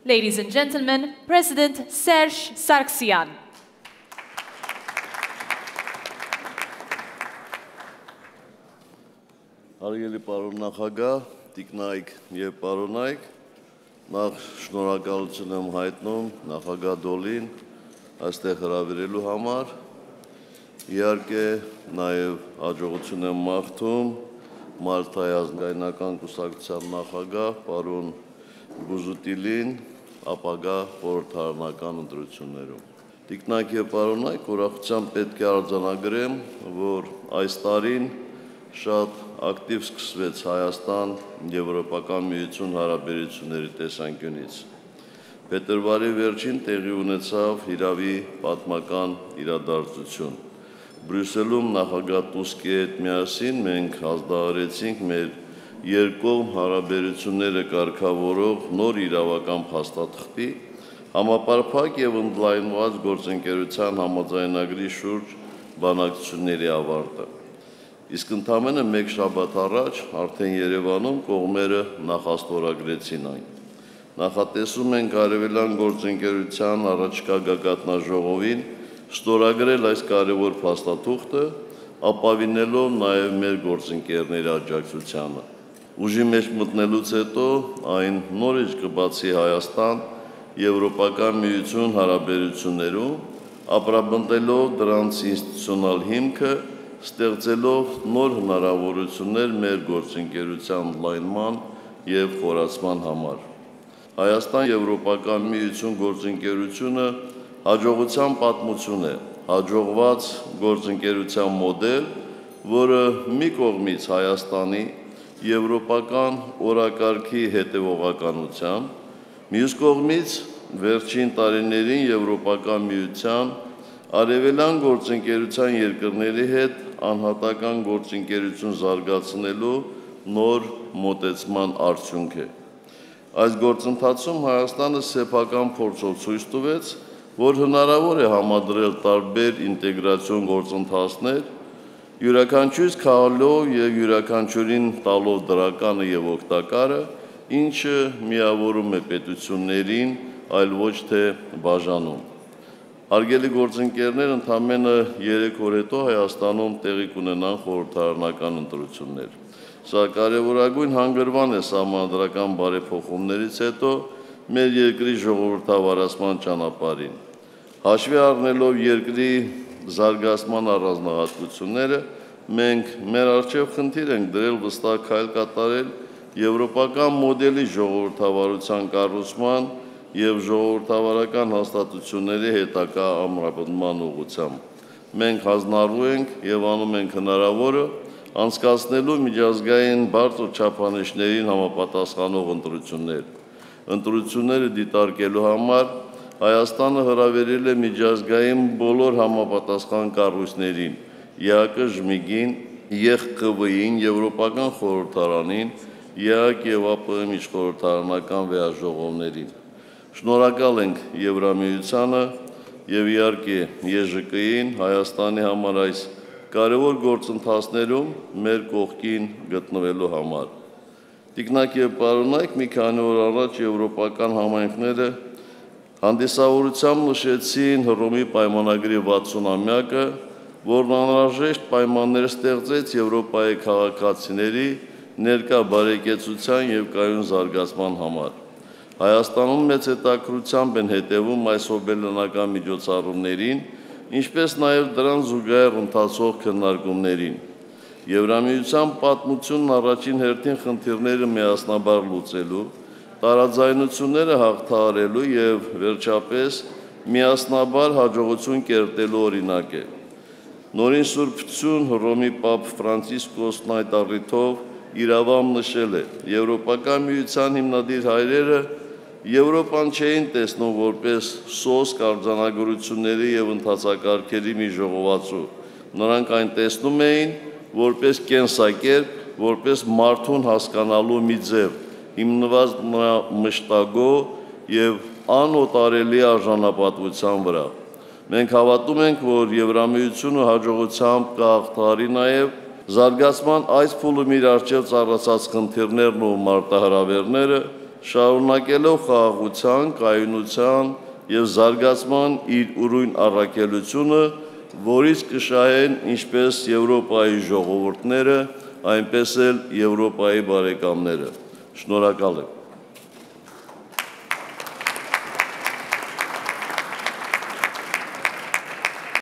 Ladies and gentlemen, President Serge Sargsyan. Հարգելի պարոն նախագահ, տիկնայք եւ պարոնայք, նախ շնորհակալություն եմ հայտնում նախագահ Դոլին այստեղ հրավիրելու համար, իհարկե նաեւ հաջողություն եմ մաղթում Մալթայի ազգայնական կուսակցության նախագահ պարոն Բուզուտիլին ապագա խորհրդարանական ընտրություններում։ Տիկնայք եւ պարոնայք, ուրախությամբ պետք է արձանագրեմ, որ այս տարին շատ ակտիվ սկսվեց Հայաստան-Եվրոպական միություն հարաբերությունների տեսանկյունից։ Փետրվարի վերջին տեղի ունեցավ հիրավի պատմական իրադարձություն։ Բրյուսելում նախագահ Տուսկի հետ միասին մենք հաստատեցինք մեր երկկողմ հարաբերությունները կարգավորող նոր իրավական փաստաթղթի համապարփակ եւ ընդլայնված գործընկերության համաձայնագրի շուրջ բանակցությունների ավարտը։ Իսկ ընդամենը մեկ շաբաթ առաջ արդեն Երևանում կողմերը նախաստորագրեցին այն։ Նախատեսում ենք արևելյան գործընկերության առաջկա գագաթնաժողովին ստորագրել այս կարևոր փաստաթուղթը, ապավինելով նաև մեր գործընկերների աջակցությանը։ Ուժի մեջ մտնելուց հետո այն նորից կբացի Հայաստան-Եվրոպական միություն հարաբերություններում, ապրապնդելով դրանց ինստիտուցիոնալ հիմքը, ստեղծելով նոր հնարավորություններ մեր գործընկերության ընդլայնման եւ խորացման համար։ Հայաստան-Եվրոպական միություն գործընկերությունը հաջողության պատմություն է, հաջողված գործընկերության մոդել, որը մի կողմից Հայաստանի եվրոպական օրակարգի հետևողականության, մյուս կողմից վերջին տարիներին Եվրոպական միության արևելյան գործընկերության երկրների հետ անհատական գործընկերություն զարգացնելու նոր մոտեցման արդյունք է։ Այս գործընթացում Հայաստանը սեփական փորձով ցույց տվեց, որ հնարավոր է համադրել տարբեր ինտեգրացիոն գործընթացներ, յուրաքանչյուրից քաղալով եւ յուրաքանչյուրին տալով դրականը եւ օգտակարը, ինչը միավորում է պետություններին, այլ ոչ թե բաժանում։ Հարգելի գործընկերներ, ընդամենը 3 օր հետո Հայաստանում տեղի կունենան խորհրդարանական ընտրություններ։ Սա կարևորագույն հանգրվան է սահմանադրական բարեփոխումներից հետո մեր երկրի ժողովրդավարացման ճանապարհին։ Հաշվի առնելով երկրի զարգացման առանձնահատկությունները, մենք մեր առջև խնդիր ենք դրել վստահ քայլ կատարել եվրոպական մոդելի ժողովրդավարության կառուցման եւ ժողովրդավարական հաստատությունների հետագա ամրապնդման ուղղությամբ։ Մենք հանձնառու ենք եւ անում ենք հնարավորը անցկացնելու միջազգային բարձր չափանիշներին համապատասխանող ընտրություններ։ Ընտրությունները դիտարկելու համար Հայաստանը հրավիրել է միջազգային բոլոր համապատասխան կառույցներին՝ ԵԱԿ ԺՄԻԳ-ին, ԵԽԿՎ-ին, Եվրոպական խորհրդարանին, ԵԱԿ եւ ԱՊՀ միջխորհրդարանական վեաժողովներին։ Շնորհակալ ենք Եվրամիությանը եւ իհարկե ԵԺԿ-ին Հայաստանի համար այս կարևոր գործընթացներում մեր կողքին գտնվելու համար։ Տիկնայք եւ պարոնայք, մի քանի օր առաջ եվրոպական համայնքները հանդիսավորությամբ նշեցին Հռոմի պայմանագրի 60-ամյակը, որն անհրաժեշտ պայմաններ ստեղծեց Եվրոպայի քաղաքացիների ներկա բարեկեցության եւ կայուն զարգացման համար։ Հայաստանում մեծ հետաքրքրությամբ են հետևում այս հոբելյանական միջոցառումներին, ինչպես նաև դրան զուգահեռ ընթացող քննարկումներին։ Եվրամիության պատմությունն առաջին հերթին խնդիրները միասնաբար լուծելու, տարաձայնությունները հաղթահարելու եւ վերջապես միասնաբար հաջողություն կերտելու օրինակ է։ Նորին Սուրբություն Հռոմի Պապ Ֆրանցիսկոսն այդ առիթով իրավամբ նշել է. Եվրոպական միության հիմնադիր հայրերը Եվրոպան չէին տեսնում որպես սոսկ արձանագրությունների եւ ընթացակարգերի մի ժողովածու։ Նրանք այն տեսնում էին որպես կենսակերպ, որպես մարդուն հասկանալու մի ձև, հիմնված նրա մշտագո եւ անօտարելի արժանապատվության վրա։ Մենք հավատում ենք, որ Եվրամիությունը հաջողությամբ կհաղթահարի նաեւ զարգացման այս փուլում իր առջև ծառացած խնդիրներն ու մարտահրավերները, շարունակելով խաղաղության, կայունության և զարգացման իր ուրույն առաքելությունը, որից կշահեն ինչպես Եվրոպայի ժողովուրդները, այնպես էլ Եվրոպայի բարեկամները։ Շնորհակալ եմ։